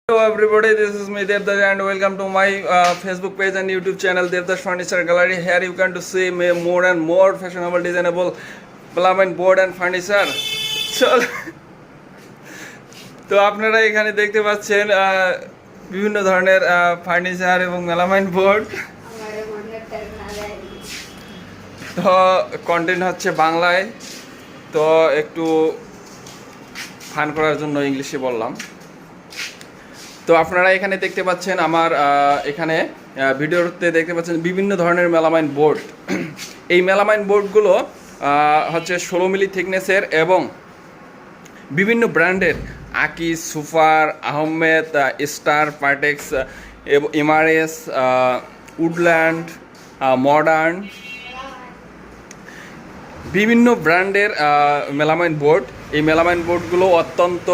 Hello everybody, this is me Devdas and welcome to my Facebook page and YouTube channel Devdas Furniture Gallery. Here you can to see me more and more fashionable designable plumbing board and furniture. চল তো আপনারা এখানে দেখতে পাচ্ছেন বিভিন্ন ধরনের furniture এবং melamine board. তো কন্টেন্ট হচ্ছে বাংলায়, তো একটু ফান করার জন্য ইংলিশে বললাম। তো আপনারা এখানে দেখতে পাচ্ছেন আমার এখানে ভিডিওতে দেখতে পাচ্ছেন বিভিন্ন ধরনের মেলামাইন বোর্ড। এই মেলামাইন বোর্ডগুলো হচ্ছে 16 মিলি থিকনেসের এবং বিভিন্ন ব্র্যান্ডের আকি, super, Ahmed, star, Partex, Mrs, woodland, modern, বিভিন্ন ব্র্যান্ডের মেলামাইন বোর্ড। এই মেলামাইন বোর্ডগুলো অত্যন্ত